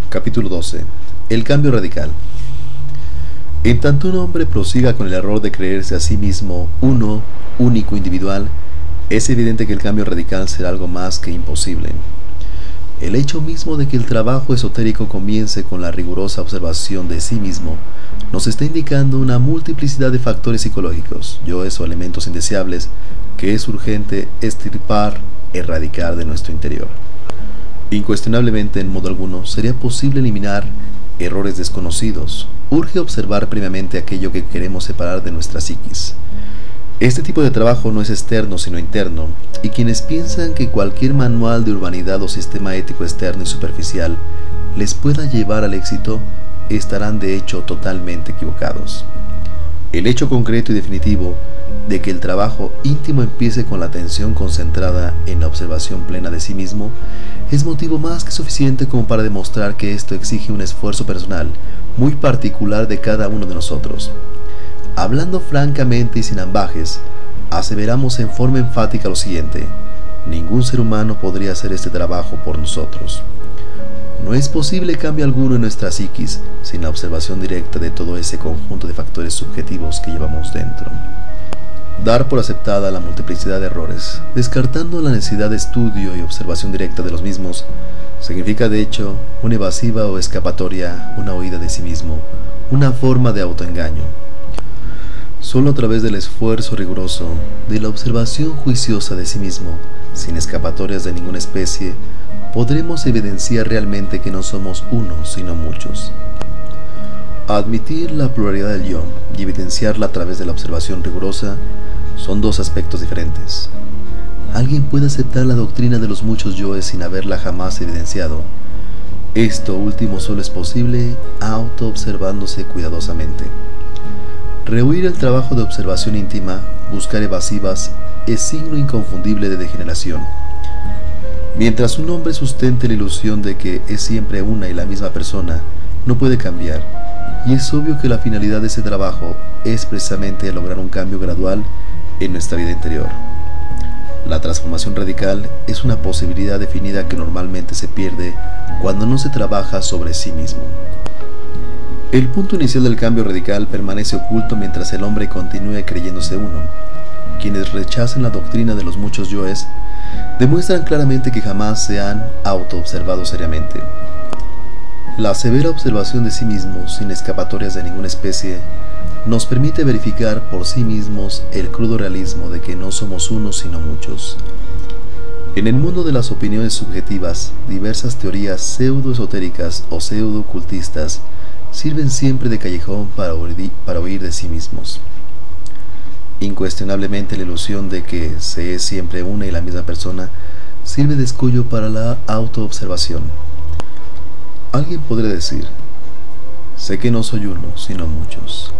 Capítulo 12. El cambio radical. En tanto un hombre prosiga con el error de creerse a sí mismo uno, único, individual, es evidente que el cambio radical será algo más que imposible. El hecho mismo de que el trabajo esotérico comience con la rigurosa observación de sí mismo nos está indicando una multiplicidad de factores psicológicos, yoes o elementos indeseables, que es urgente extirpar, erradicar de nuestro interior. Incuestionablemente, en modo alguno, sería posible eliminar errores desconocidos. Urge observar previamente aquello que queremos separar de nuestra psiquis. Este tipo de trabajo no es externo sino interno, y quienes piensan que cualquier manual de urbanidad o sistema ético externo y superficial les pueda llevar al éxito, estarán de hecho totalmente equivocados. El hecho concreto y definitivo de que el trabajo íntimo empiece con la atención concentrada en la observación plena de sí mismo es motivo más que suficiente como para demostrar que esto exige un esfuerzo personal muy particular de cada uno de nosotros. Hablando francamente y sin ambajes, aseveramos en forma enfática lo siguiente: ningún ser humano podría hacer este trabajo por nosotros. No es posible cambio alguno en nuestra psiquis sin la observación directa de todo ese conjunto de factores subjetivos que llevamos dentro. Dar por aceptada la multiplicidad de errores, descartando la necesidad de estudio y observación directa de los mismos, significa de hecho una evasiva o escapatoria, una huida de sí mismo, una forma de autoengaño. Solo a través del esfuerzo riguroso, de la observación juiciosa de sí mismo, sin escapatorias de ninguna especie, podremos evidenciar realmente que no somos uno, sino muchos. Admitir la pluralidad del yo y evidenciarla a través de la observación rigurosa son dos aspectos diferentes. Alguien puede aceptar la doctrina de los muchos yoes sin haberla jamás evidenciado. Esto último solo es posible auto-observándose cuidadosamente. Rehuir el trabajo de observación íntima, buscar evasivas, es signo inconfundible de degeneración. Mientras un hombre sustente la ilusión de que es siempre una y la misma persona, no puede cambiar, y es obvio que la finalidad de ese trabajo es precisamente lograr un cambio gradual en nuestra vida interior. La transformación radical es una posibilidad definida que normalmente se pierde cuando no se trabaja sobre sí mismo. El punto inicial del cambio radical permanece oculto mientras el hombre continúe creyéndose uno. Quienes rechazan la doctrina de los muchos yoes demuestran claramente que jamás se han autoobservado seriamente. La severa observación de sí mismos, sin escapatorias de ninguna especie, nos permite verificar por sí mismos el crudo realismo de que no somos uno sino muchos. En el mundo de las opiniones subjetivas, diversas teorías pseudo-esotéricas o pseudo-ocultistas sirven siempre de callejón para huir de sí mismos. Incuestionablemente la ilusión de que se es siempre una y la misma persona sirve de escollo para la autoobservación. Alguien podría decir: sé que no soy uno, sino muchos.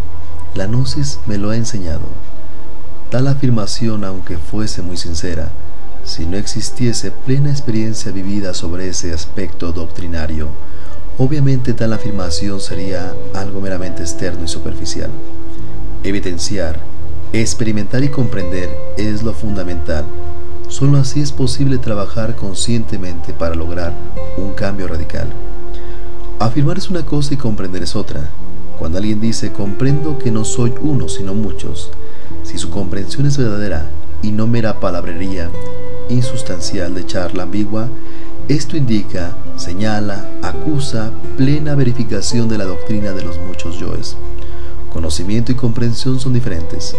La gnosis me lo ha enseñado. Tal afirmación, aunque fuese muy sincera, si no existiese plena experiencia vivida sobre ese aspecto doctrinario, obviamente tal afirmación sería algo meramente externo y superficial. Evidenciar, experimentar y comprender es lo fundamental. Solo así es posible trabajar conscientemente para lograr un cambio radical. Afirmar es una cosa y comprender es otra. Cuando alguien dice comprendo que no soy uno sino muchos, si su comprensión es verdadera y no mera palabrería insustancial de charla ambigua, esto indica, señala, acusa plena verificación de la doctrina de los muchos yoes. Conocimiento y comprensión son diferentes.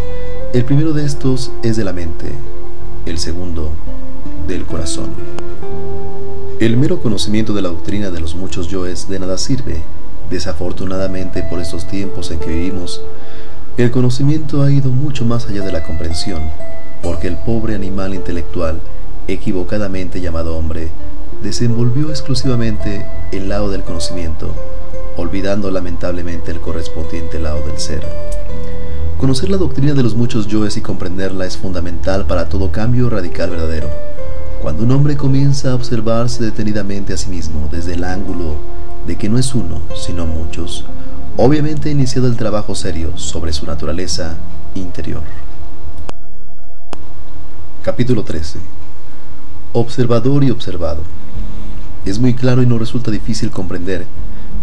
El primero de estos es de la mente, el segundo del corazón. El mero conocimiento de la doctrina de los muchos yoes de nada sirve. Desafortunadamente, por estos tiempos en que vivimos, el conocimiento ha ido mucho más allá de la comprensión, porque el pobre animal intelectual, equivocadamente llamado hombre, desenvolvió exclusivamente el lado del conocimiento, olvidando lamentablemente el correspondiente lado del ser. Conocer la doctrina de los muchos yoes y comprenderla es fundamental para todo cambio radical verdadero. Cuando un hombre comienza a observarse detenidamente a sí mismo desde el ángulo de que no es uno, sino muchos, obviamente ha iniciado el trabajo serio sobre su naturaleza interior. Capítulo 13. Observador y observado. Es muy claro y no resulta difícil comprender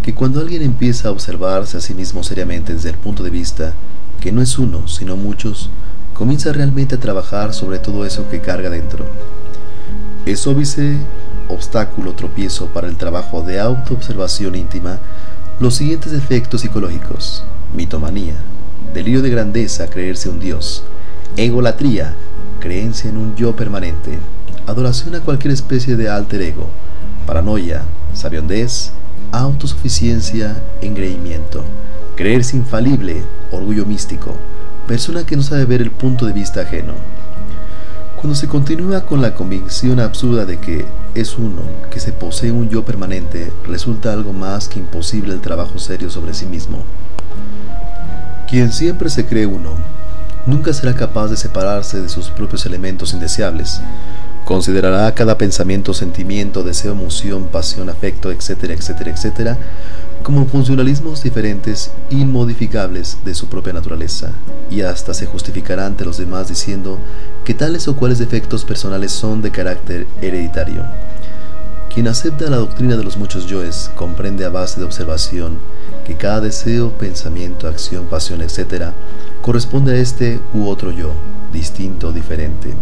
que cuando alguien empieza a observarse a sí mismo seriamente desde el punto de vista que no es uno, sino muchos, comienza realmente a trabajar sobre todo eso que carga dentro. Es óbice, obstáculo, tropiezo para el trabajo de autoobservación íntima los siguientes efectos psicológicos: mitomanía, delirio de grandeza, creerse un dios; egolatría, creencia en un yo permanente; adoración a cualquier especie de alter ego; paranoia, sabiondez; autosuficiencia, engreimiento; creerse infalible, orgullo místico; persona que no sabe ver el punto de vista ajeno. Cuando se continúa con la convicción absurda de que es uno, que se posee un yo permanente, resulta algo más que imposible el trabajo serio sobre sí mismo. Quien siempre se cree uno, nunca será capaz de separarse de sus propios elementos indeseables. Considerará cada pensamiento, sentimiento, deseo, emoción, pasión, afecto, etcétera, etcétera, etcétera, como funcionalismos diferentes, inmodificables de su propia naturaleza, y hasta se justificará ante los demás diciendo que tales o cuales defectos personales son de carácter hereditario. Quien acepta la doctrina de los muchos yoes comprende a base de observación que cada deseo, pensamiento, acción, pasión, etcétera, corresponde a este u otro yo, distinto o diferente.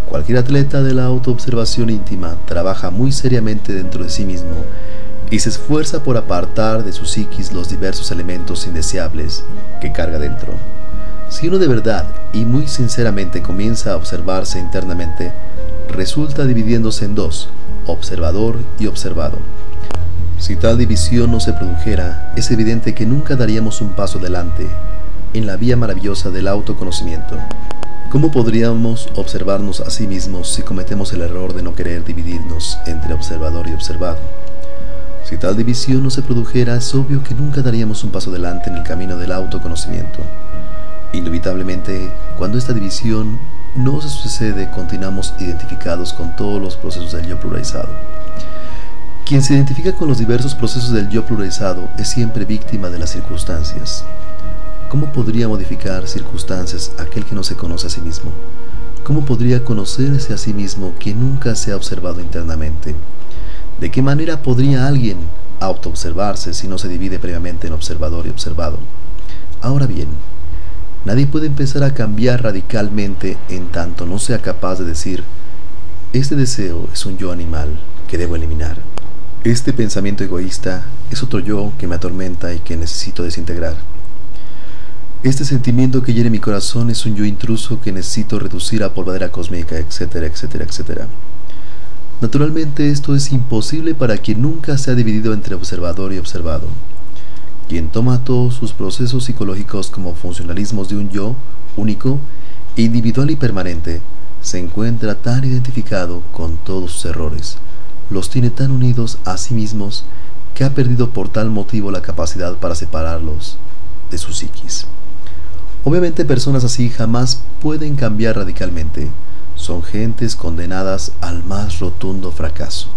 Cualquier atleta de la autoobservación íntima trabaja muy seriamente dentro de sí mismo y se esfuerza por apartar de su psiquis los diversos elementos indeseables que carga dentro. Si uno de verdad y muy sinceramente comienza a observarse internamente, resulta dividiéndose en dos: observador y observado. Si tal división no se produjera, es evidente que nunca daríamos un paso adelante en la vía maravillosa del autoconocimiento. ¿Cómo podríamos observarnos a sí mismos si cometemos el error de no querer dividirnos entre observador y observado? Si tal división no se produjera, es obvio que nunca daríamos un paso adelante en el camino del autoconocimiento. Indubitablemente, cuando esta división no se sucede, continuamos identificados con todos los procesos del yo pluralizado. Quien se identifica con los diversos procesos del yo pluralizado es siempre víctima de las circunstancias. ¿Cómo podría modificar circunstancias aquel que no se conoce a sí mismo? ¿Cómo podría conocerse a sí mismo quien nunca se ha observado internamente? ¿De qué manera podría alguien autoobservarse si no se divide previamente en observador y observado? Ahora bien, nadie puede empezar a cambiar radicalmente en tanto no sea capaz de decir: este deseo es un yo animal que debo eliminar. Este pensamiento egoísta es otro yo que me atormenta y que necesito desintegrar. Este sentimiento que hiere mi corazón es un yo intruso que necesito reducir a polvadera cósmica, etcétera, etcétera, etcétera. Naturalmente esto es imposible para quien nunca se ha dividido entre observador y observado. Quien toma todos sus procesos psicológicos como funcionalismos de un yo único, individual y permanente, se encuentra tan identificado con todos sus errores, los tiene tan unidos a sí mismos, que ha perdido por tal motivo la capacidad para separarlos de su psiquis. Obviamente personas así jamás pueden cambiar radicalmente, son gentes condenadas al más rotundo fracaso.